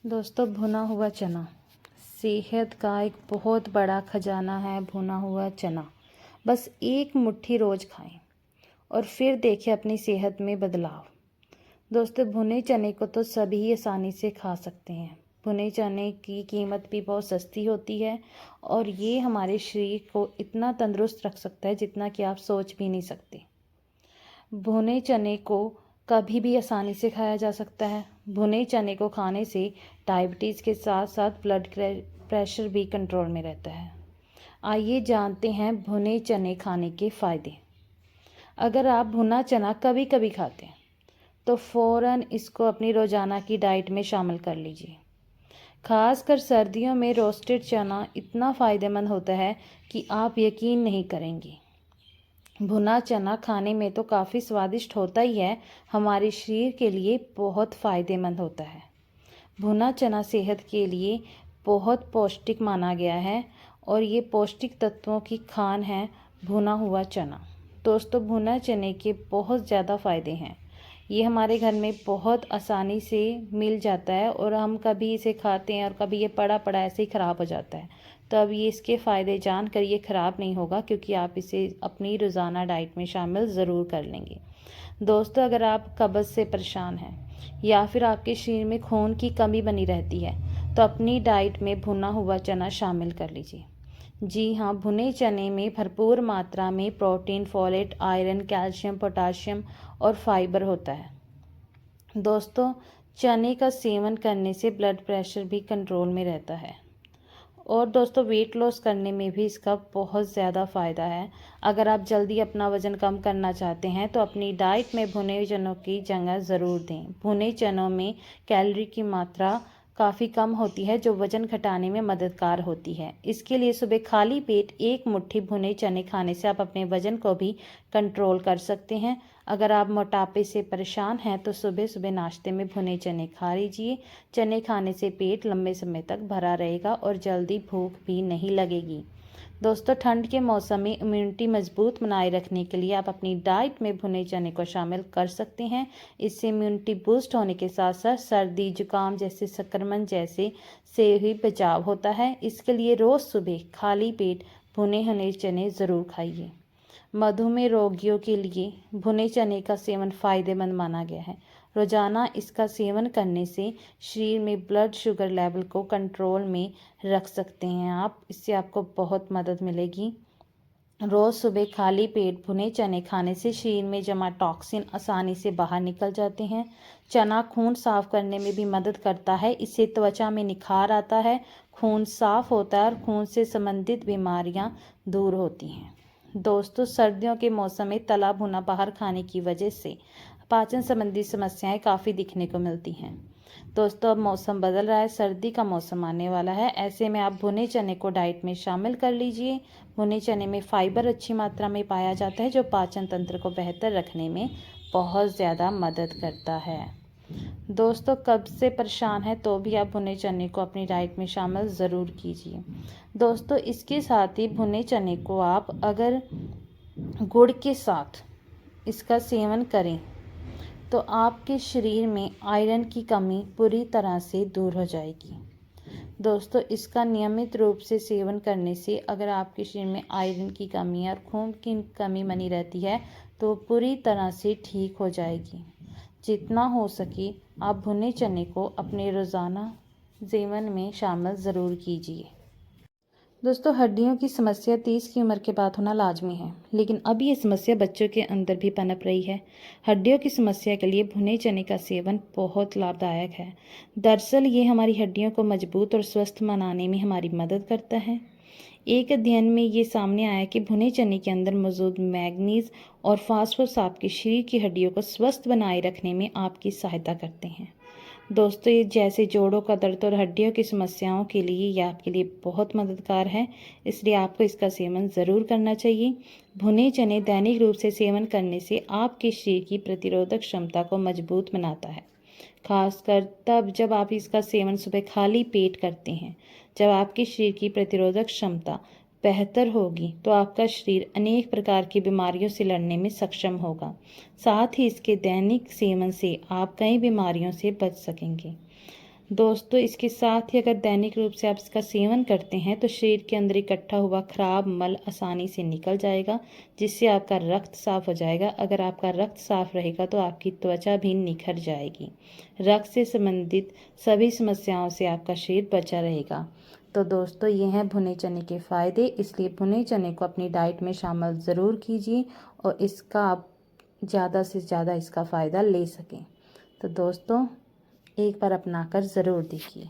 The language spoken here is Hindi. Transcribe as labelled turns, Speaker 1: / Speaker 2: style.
Speaker 1: दोस्तों, भुना हुआ चना सेहत का एक बहुत बड़ा खजाना है। भुना हुआ चना बस एक मुट्ठी रोज़ खाएं और फिर देखें अपनी सेहत में बदलाव। दोस्तों, भुने चने को तो सभी आसानी से खा सकते हैं। भुने चने की कीमत भी बहुत सस्ती होती है और ये हमारे शरीर को इतना तंदुरुस्त रख सकता है जितना कि आप सोच भी नहीं सकते। भुने चने को कभी भी आसानी से खाया जा सकता है। भुने चने को खाने से डायबिटीज़ के साथ साथ ब्लड प्रेशर भी कंट्रोल में रहता है। आइए जानते हैं भुने चने खाने के फ़ायदे। अगर आप भुना चना कभी कभी खाते हैं तो फ़ौरन इसको अपनी रोज़ाना की डाइट में शामिल कर लीजिए। खासकर सर्दियों में रोस्टेड चना इतना फ़ायदेमंद होता है कि आप यकीन नहीं करेंगे। भुना चना खाने में तो काफ़ी स्वादिष्ट होता ही है, हमारे शरीर के लिए बहुत फ़ायदेमंद होता है। भुना चना सेहत के लिए बहुत पौष्टिक माना गया है और ये पौष्टिक तत्वों की खान है भुना हुआ चना। दोस्तों, भुना चने के बहुत ज़्यादा फ़ायदे हैं। ये हमारे घर में बहुत आसानी से मिल जाता है और हम कभी इसे खाते हैं और कभी ये पड़ा पड़ा ऐसे ही ख़राब हो जाता है। तो अब ये इसके फ़ायदे जानकर ये ख़राब नहीं होगा क्योंकि आप इसे अपनी रोज़ाना डाइट में शामिल ज़रूर कर लेंगे। दोस्तों, अगर आप कब्ज़ से परेशान हैं या फिर आपके शरीर में खून की कमी बनी रहती है तो अपनी डाइट में भुना हुआ चना शामिल कर लीजिए। जी हाँ, भुने चने में भरपूर मात्रा में protein, folate, iron, calcium, potassium और फाइबर होता है। दोस्तों, चने का सेवन करने से ब्लड प्रेशर भी कंट्रोल में रहता है और दोस्तों वेट लॉस करने में भी इसका बहुत ज़्यादा फ़ायदा है। अगर आप जल्दी अपना वज़न कम करना चाहते हैं तो अपनी डाइट में भुने चनों की जगह ज़रूर दें। भुने चनों में कैलोरी की मात्रा काफ़ी कम होती है जो वज़न घटाने में मददगार होती है। इसके लिए सुबह खाली पेट एक मुट्ठी भुने चने खाने से आप अपने वज़न को भी कंट्रोल कर सकते हैं। अगर आप मोटापे से परेशान हैं तो सुबह सुबह नाश्ते में भुने चने खा लीजिए। चने खाने से पेट लंबे समय तक भरा रहेगा और जल्दी भूख भी नहीं लगेगी। दोस्तों, ठंड के मौसम में इम्यूनिटी मजबूत बनाए रखने के लिए आप अपनी डाइट में भुने चने को शामिल कर सकते हैं। इससे इम्यूनिटी बूस्ट होने के साथ साथ सर्दी, जुकाम जैसे संक्रमण जैसे से भी बचाव होता है। इसके लिए रोज़ सुबह खाली पेट भुने हुए चने ज़रूर खाइए। मधुमेह रोगियों के लिए भुने चने का सेवन फ़ायदेमंद माना गया है। रोज़ाना इसका सेवन करने से शरीर में ब्लड शुगर लेवल को कंट्रोल में रख सकते हैं आप। इससे आपको बहुत मदद मिलेगी। रोज़ सुबह खाली पेट भुने चने खाने से शरीर में जमा टॉक्सिन आसानी से बाहर निकल जाते हैं। चना खून साफ करने में भी मदद करता है। इससे त्वचा में निखार आता है, खून साफ होता है और खून से संबंधित बीमारियां दूर होती हैं। दोस्तों, सर्दियों के मौसम में तला भुना बाहर खाने की वजह से पाचन संबंधी समस्याएं काफ़ी दिखने को मिलती हैं। दोस्तों, अब मौसम बदल रहा है, सर्दी का मौसम आने वाला है। ऐसे में आप भुने चने को डाइट में शामिल कर लीजिए। भुने चने में फाइबर अच्छी मात्रा में पाया जाता है जो पाचन तंत्र को बेहतर रखने में बहुत ज़्यादा मदद करता है। दोस्तों, कब्ज़ से परेशान है तो भी आप भुने चने को अपनी डाइट में शामिल ज़रूर कीजिए। दोस्तों, इसके साथ ही भुने चने को आप अगर गुड़ के साथ इसका सेवन करें तो आपके शरीर में आयरन की कमी पूरी तरह से दूर हो जाएगी। दोस्तों, इसका नियमित रूप से सेवन करने से अगर आपके शरीर में आयरन की कमी और खून की कमी बनी रहती है तो पूरी तरह से ठीक हो जाएगी। जितना हो सके आप भुने चने को अपने रोज़ाना जीवन में शामिल ज़रूर कीजिए। दोस्तों, हड्डियों की समस्या 30 की उम्र के बाद होना लाजमी है, लेकिन अब ये समस्या बच्चों के अंदर भी पनप रही है। हड्डियों की समस्या के लिए भुने चने का सेवन बहुत लाभदायक है। दरअसल ये हमारी हड्डियों को मजबूत और स्वस्थ बनाने में हमारी मदद करता है। एक अध्ययन में ये सामने आया कि भुने चने के अंदर मौजूद मैग्नीज और फास्फोरस आपके शरीर की हड्डियों को स्वस्थ बनाए रखने में आपकी सहायता करते हैं। दोस्तों, ये जैसे जोड़ों का दर्द और हड्डियों की समस्याओं के लिए ये आपके लिए बहुत मददगार है, इसलिए आपको इसका सेवन ज़रूर करना चाहिए। भुने चने दैनिक रूप से सेवन करने से आपके शरीर की प्रतिरोधक क्षमता को मजबूत बनाता है, खासकर तब जब आप इसका सेवन सुबह खाली पेट करते हैं। जब आपके शरीर की प्रतिरोधक क्षमता बेहतर होगी तो आपका शरीर अनेक प्रकार की बीमारियों से लड़ने में सक्षम होगा। साथ ही इसके दैनिक सेवन से आप कई बीमारियों से बच सकेंगे। दोस्तों इसके साथ ही अगर दैनिक रूप से आप इसका सेवन करते हैं तो शरीर के अंदर इकट्ठा हुआ खराब मल आसानी से निकल जाएगा, जिससे आपका रक्त साफ हो जाएगा। अगर आपका रक्त साफ रहेगा तो आपकी त्वचा भी निखर जाएगी। रक्त से संबंधित सभी समस्याओं से आपका शरीर बचा रहेगा। तो दोस्तों ये हैं भुने चने के फ़ायदे, इसलिए भुने चने को अपनी डाइट में शामिल ज़रूर कीजिए और इसका आप ज़्यादा से ज़्यादा इसका फ़ायदा ले सकें। तो दोस्तों एक बार अपना कर ज़रूर देखिए।